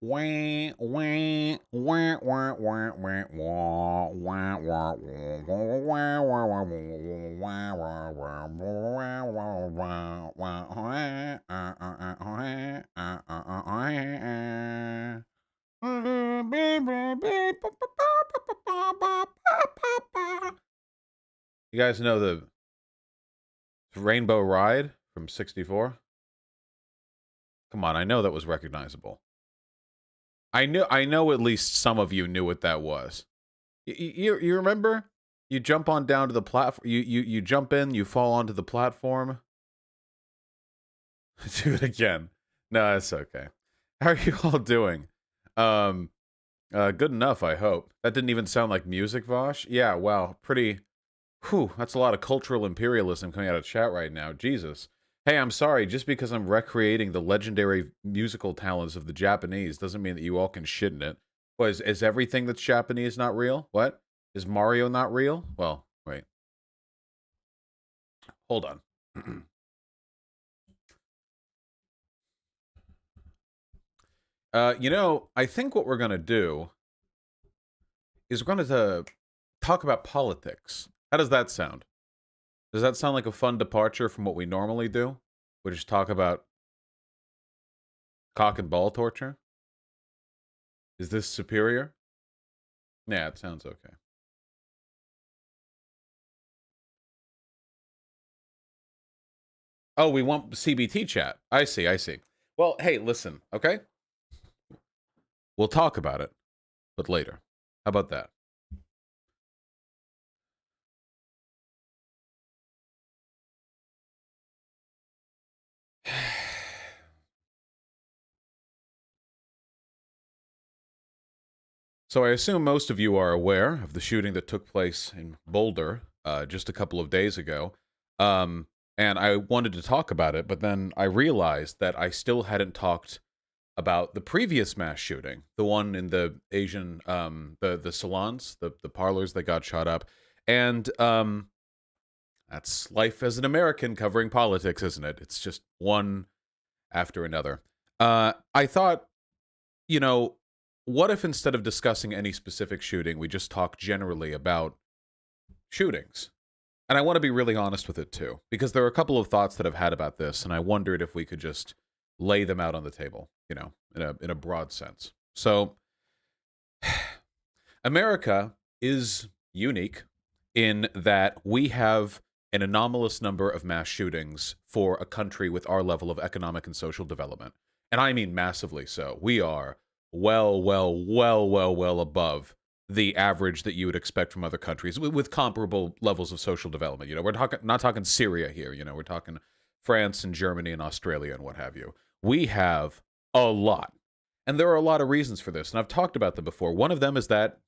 You guys know the Rainbow Ride from '64? Come on, I know that was recognizable. I know at least some of you knew what that was. You remember? You jump on down to the platform. You jump in. You fall onto the platform. Do it again. No, it's okay. How are you all doing? Good enough, I hope. That didn't even sound like music, Vosh. Yeah, wow, pretty. Whew, that's a lot of cultural imperialism coming out of chat right now. Jesus. Hey, I'm sorry. Just because I'm recreating the legendary musical talents of the Japanese doesn't mean that you all can shit in it. What, is everything that's Japanese not real? What? Is Mario not real? Well, wait. Hold on. I think what we're going to do is we're going to talk about politics. How does that sound? Does that sound like a fun departure from what we normally do? We just talk about cock and ball torture? Is this superior? Yeah, it sounds okay. Oh, we want CBT chat. I see, I see. Well, hey, listen, okay? We'll talk about it, but later. How about that? So I assume most of you are aware of the shooting that took place in Boulder just a couple of days ago. And I wanted to talk about it, but then I realized that I still hadn't talked about the previous mass shooting, the one in the Asian, the salons, the parlors that got shot up. And that's life as an American covering politics, isn't it? It's just one after another. I thought, you know, what if instead of discussing any specific shooting, we just talk generally about shootings? And I want to be really honest with it too, because there are a couple of thoughts that I've had about this, and I wondered if we could just lay them out on the table, in a broad sense. So, America is unique in that we have an anomalous number of mass shootings for a country with our level of economic and social development. And I mean massively so. We are well above the average that you would expect from other countries with comparable levels of social development. We're not talking Syria here. We're talking France and Germany and Australia and what have you. We have a lot. And there are a lot of reasons for this. And I've talked about them before. One of them is that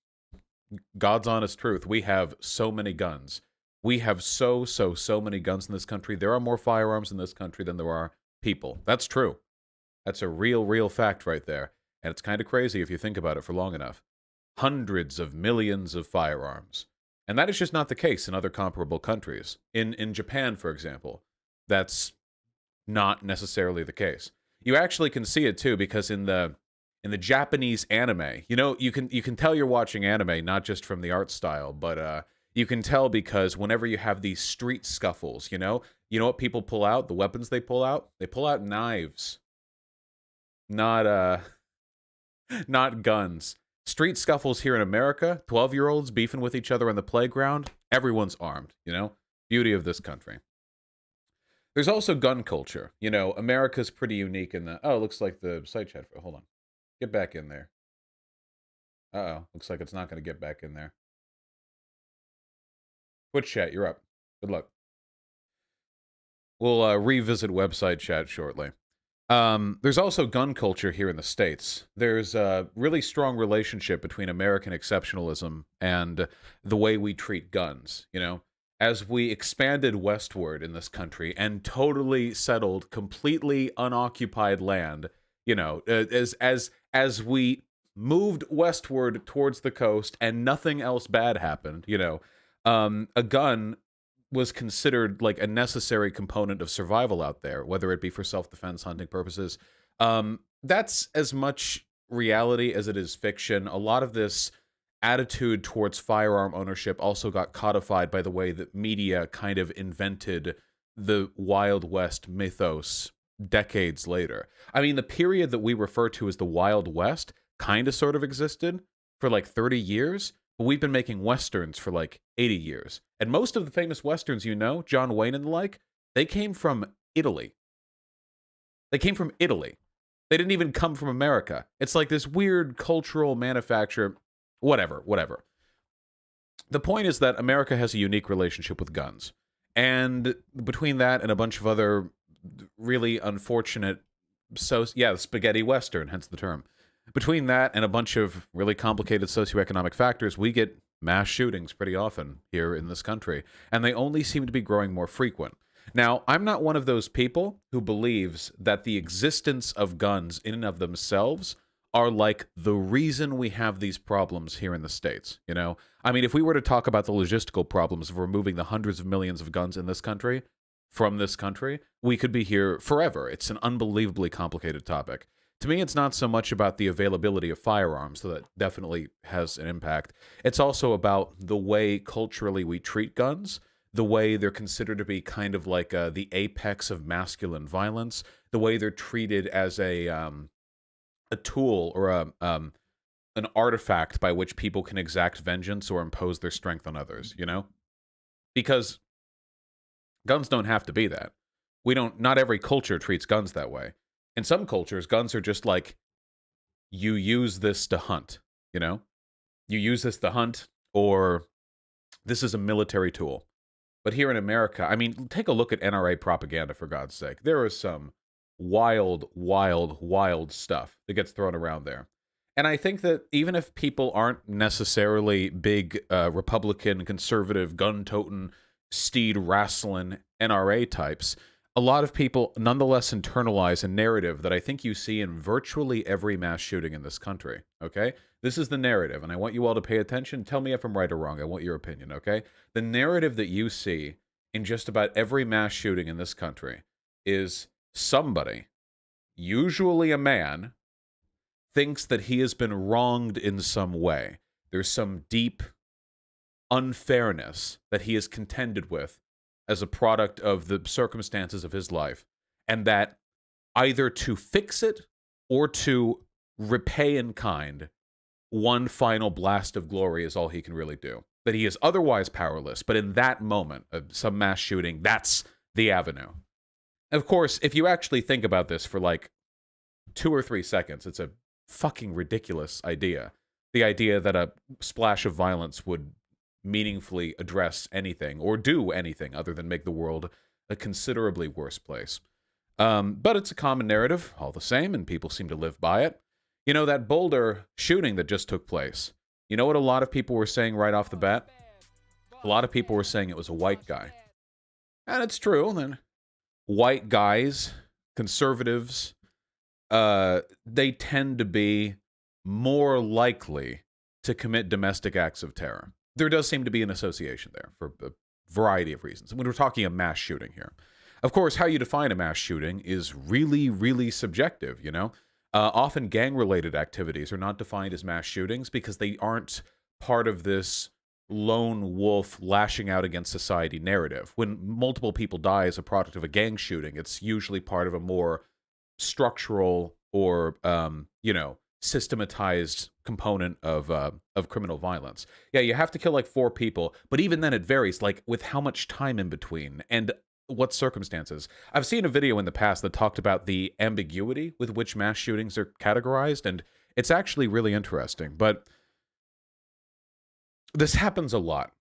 God's honest truth. We have so many guns. We have so many guns in this country. There are more firearms in this country than there are people. That's true. That's a real fact right there. And it's kind of crazy if you think about it for long enough. Hundreds of millions of firearms. And that is just not the case in other comparable countries. In Japan, for example, that's not necessarily the case. You actually can see it too, because in the Japanese anime, you can tell you're watching anime not just from the art style, but you can tell because whenever you have these street scuffles, you know what people pull out, the weapons they pull out knives, not not guns. Street scuffles here in America, 12-year-olds beefing with each other on the playground, everyone's armed, Beauty of this country. There's also gun culture. America's pretty unique in that. Oh, looks like the site chat. Hold on. Get back in there. Uh-oh. Looks like it's not going to get back in there. Twitch chat, you're up. Good luck. We'll revisit website chat shortly. There's also gun culture here in the States. There's a really strong relationship between American exceptionalism and the way we treat guns, As we expanded westward in this country and totally settled completely unoccupied land, as we moved westward towards the coast and nothing else bad happened, a gun was considered like a necessary component of survival out there, whether it be for self-defense, hunting purposes. That's as much reality as it is fiction. A lot of this attitude towards firearm ownership also got codified by the way that media kind of invented the Wild West mythos decades later. I mean, the period that we refer to as the Wild West kind of sort of existed for like 30 years, but we've been making Westerns for like 80 years. And most of the famous Westerns, John Wayne and the like, they came from Italy. They came from Italy. They didn't even come from America. It's like this weird cultural manufacture. Whatever. The point is that America has a unique relationship with guns. And between that and a bunch of other really unfortunate, spaghetti Western, hence the term. Between that and a bunch of really complicated socioeconomic factors, we get mass shootings pretty often here in this country. And they only seem to be growing more frequent. Now, I'm not one of those people who believes that the existence of guns in and of themselves are like the reason we have these problems here in the States, I mean, if we were to talk about the logistical problems of removing the hundreds of millions of guns in this country from this country, we could be here forever. It's an unbelievably complicated topic. To me, it's not so much about the availability of firearms, so that definitely has an impact. It's also about the way culturally we treat guns, the way they're considered to be kind of like the apex of masculine violence, the way they're treated as a tool or an artifact by which people can exact vengeance or impose their strength on others, Because guns don't have to be that. Not every culture treats guns that way. In some cultures, guns are just like, you use this to hunt, You use this to hunt, or this is a military tool. But here in America, I mean, take a look at NRA propaganda, for God's sake. There is some wild stuff that gets thrown around there. And I think that even if people aren't necessarily big Republican, conservative, gun-toting, steed-wrestling NRA types, a lot of people nonetheless internalize a narrative that I think you see in virtually every mass shooting in this country, okay? This is the narrative, and I want you all to pay attention. Tell me if I'm right or wrong. I want your opinion, okay? The narrative that you see in just about every mass shooting in this country is somebody, usually a man, thinks that he has been wronged in some way. There's some deep unfairness that he is contended with as a product of the circumstances of his life, and that either to fix it or to repay in kind, one final blast of glory is all he can really do. That he is otherwise powerless, but in that moment of some mass shooting, that's the avenue. Of course, if you actually think about this for like 2 or 3 seconds, it's a fucking ridiculous idea. The idea that a splash of violence would meaningfully address anything or do anything other than make the world a considerably worse place. But it's a common narrative all the same, and people seem to live by it. That Boulder shooting that just took place, you know what a lot of people were saying right off the bat? A lot of people were saying it was a white guy. And it's true. Then white guys, conservatives, they tend to be more likely to commit domestic acts of terror. There does seem to be an association there for a variety of reasons. When we're talking a mass shooting here. Of course, how you define a mass shooting is really, really subjective, Often gang-related activities are not defined as mass shootings because they aren't part of this lone wolf lashing out against society narrative. When multiple people die as a product of a gang shooting, it's usually part of a more structural or, systematized component of criminal violence. Yeah, you have to kill like 4 people, but even then it varies, like with how much time in between and what circumstances. I've seen a video in the past that talked about the ambiguity with which mass shootings are categorized, and it's actually really interesting. But this happens a lot.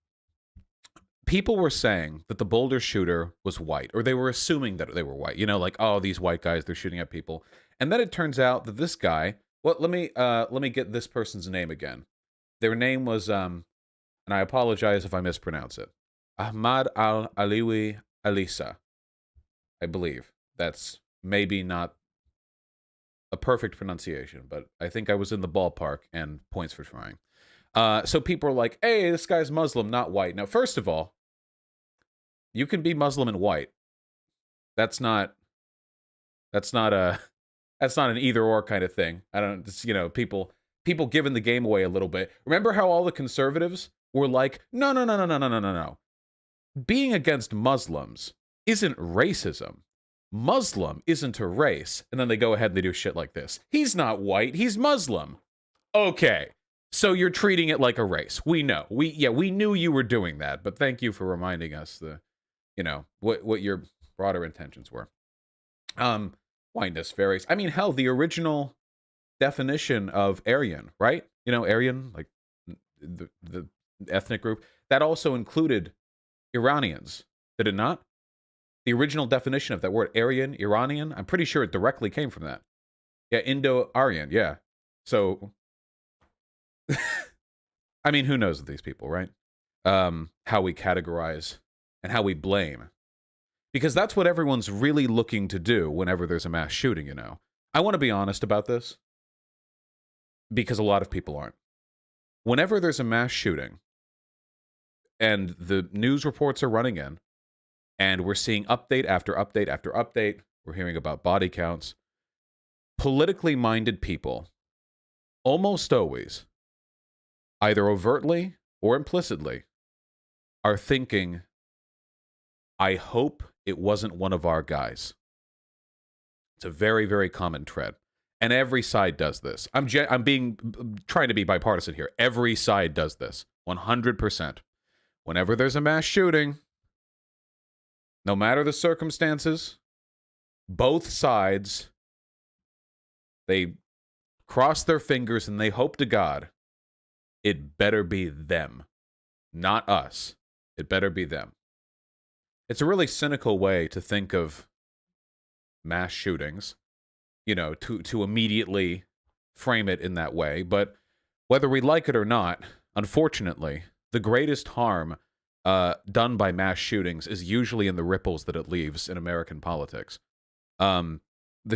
People were saying that the Boulder shooter was white, or they were assuming that they were white. Like, oh, these white guys, they're shooting at people. And then it turns out that this guy, well, let me get this person's name again. Their name was, and I apologize if I mispronounce it, Ahmad al-Aliwi Alisa, I believe. That's maybe not a perfect pronunciation, but I think I was in the ballpark, and points for trying. So people are like, hey, this guy's Muslim, not white. Now, first of all, you can be Muslim and white. That's not That's not an either or kind of thing. I don't, it's, people giving the game away a little bit. Remember how all the conservatives were like, no, no, no, no, no, no, no, no, no. Being against Muslims isn't racism. Muslim isn't a race. And then they go ahead and they do shit like this. He's not white, he's Muslim. Okay. So you're treating it like a race. We know. We knew you were doing that, but thank you for reminding us what your broader intentions were. Whiteness varies. I mean, hell, the original definition of Aryan, right? Aryan, like the ethnic group, that also included Iranians, did it not? The original definition of that word, Aryan, Iranian, I'm pretty sure it directly came from that. Yeah, Indo-Aryan, yeah. So, I mean, who knows with these people, right? How we categorize and how we blame. Because that's what everyone's really looking to do whenever there's a mass shooting, I want to be honest about this, because a lot of people aren't. Whenever there's a mass shooting, and the news reports are running in, and we're seeing update after update after update, we're hearing about body counts, politically minded people almost always, either overtly or implicitly, are thinking, I hope it wasn't one of our guys. It's a very, very common thread. And every side does this. I'm trying to be bipartisan here. Every side does this. 100%. Whenever there's a mass shooting, no matter the circumstances, both sides, they cross their fingers and they hope to God it better be them, not us. It better be them. It's a really cynical way to think of mass shootings, to immediately frame it in that way. But whether we like it or not, unfortunately, the greatest harm done by mass shootings is usually in the ripples that it leaves in American politics. The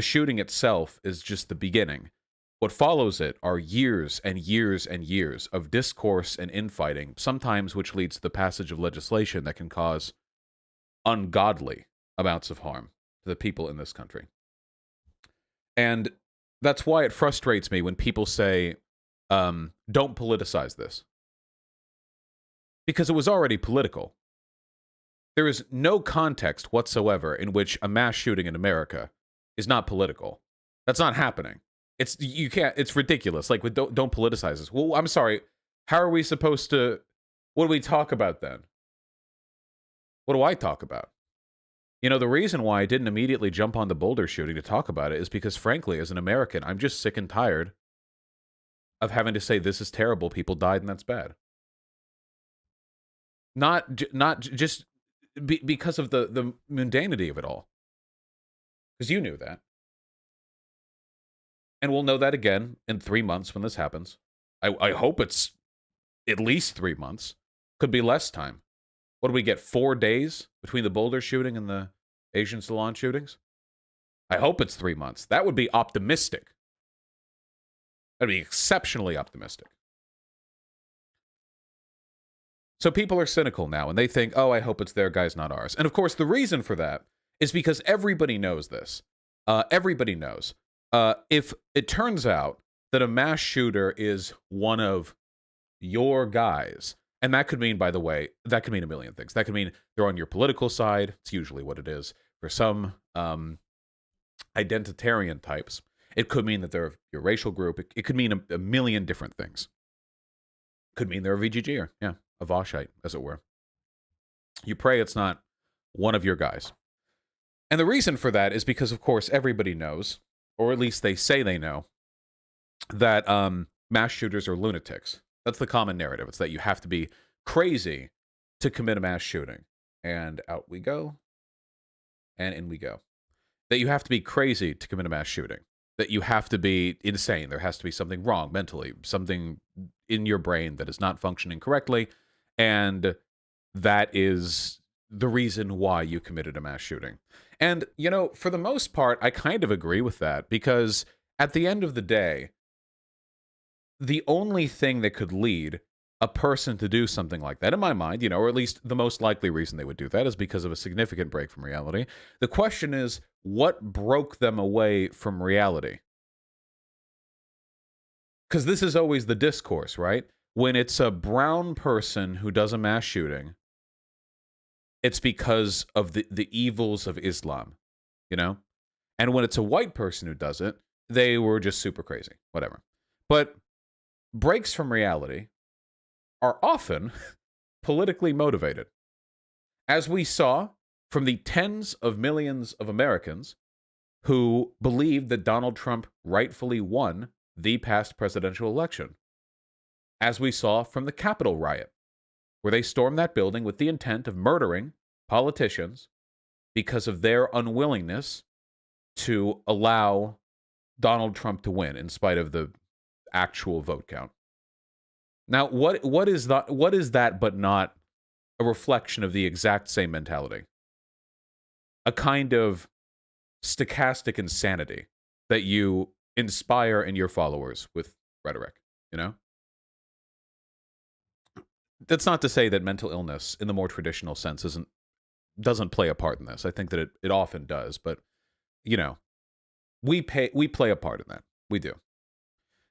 shooting itself is just the beginning. What follows it are years and years and years of discourse and infighting, sometimes which leads to the passage of legislation that can cause ungodly amounts of harm to the people in this country. And that's why it frustrates me when people say, don't politicize this. Because it was already political. There is no context whatsoever in which a mass shooting in America is not political. That's not happening. It's ridiculous. Like, don't politicize this. Well, I'm sorry. How are we supposed to, what do we talk about then? What do I talk about? The reason why I didn't immediately jump on the Boulder shooting to talk about it is because, frankly, as an American, I'm just sick and tired of having to say this is terrible, people died, and that's bad. Not just because of the mundanity of it all. Because you knew that. And we'll know that again in 3 months when this happens. I hope it's at least 3 months. Could be less time. What do we get, 4 days between the Boulder shooting and the Asian salon shootings? I hope it's 3 months. That would be optimistic. That'd be exceptionally optimistic. So people are cynical now, and they think, oh, I hope it's their guys, not ours. And of course, the reason for that is because everybody knows this. Everybody knows. If it turns out that a mass shooter is one of your guys, and that could mean, by the way, that could mean a million things. That could mean they're on your political side. It's usually what it is. For some identitarian types, it could mean that they're your racial group. It could mean a million different things. Could mean they're a VGGer, yeah, a Voshite, as it were. You pray it's not one of your guys. And the reason for that is because, of course, everybody knows, or at least they say they know, that mass shooters are lunatics. That's the common narrative. It's that you have to be crazy to commit a mass shooting. And out we go. And in we go. That you have to be crazy to commit a mass shooting. That you have to be insane. There has to be something wrong mentally. Something in your brain that is not functioning correctly. And that is the reason why you committed a mass shooting. And, for the most part, I kind of agree with that. Because at the end of the day, the only thing that could lead a person to do something like that, in my mind, or at least the most likely reason they would do that, is because of a significant break from reality. The question is, what broke them away from reality? Because this is always the discourse, right? When it's a brown person who does a mass shooting, it's because of the evils of Islam, you know? And when it's a white person who does it, they were just super crazy, whatever. But breaks from reality are often politically motivated. As we saw from the tens of millions of Americans who believed that Donald Trump rightfully won the past presidential election. As we saw from the Capitol riot, where they stormed that building with the intent of murdering politicians because of their unwillingness to allow Donald Trump to win in spite of the actual vote count. Now, what is that but not a reflection of the exact same mentality? A kind of stochastic insanity that you inspire in your followers with rhetoric, you know? That's not to say that mental illness in the more traditional sense doesn't play a part in this. I think that it often does, but you know, we play a part in that. We do.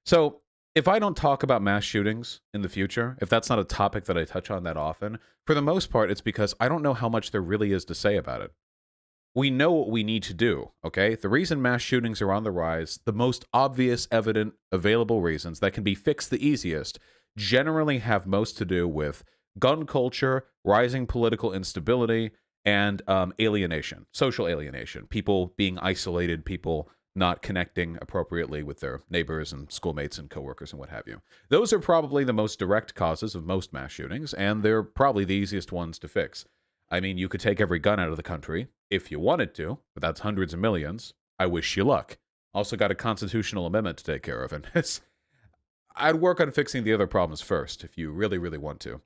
So if I don't talk about mass shootings in the future, if that's not a topic that I touch on that often, for the most part, it's because I don't know how much there really is to say about it. We know what we need to do, okay? The reason mass shootings are on the rise, the most obvious, evident, available reasons that can be fixed the easiest, generally have most to do with gun culture, rising political instability, and alienation, social alienation, people being isolated, people not connecting appropriately with their neighbors and schoolmates and coworkers and what have you. Those are probably the most direct causes of most mass shootings, and they're probably the easiest ones to fix. I mean, you could take every gun out of the country if you wanted to, but that's hundreds of millions. I wish you luck. Also got a constitutional amendment to take care of, and I'd work on fixing the other problems first if you really, really want to.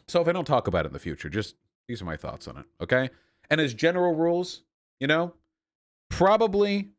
So if I don't talk about it in the future, just these are my thoughts on it, okay? And as general rules, you know, probably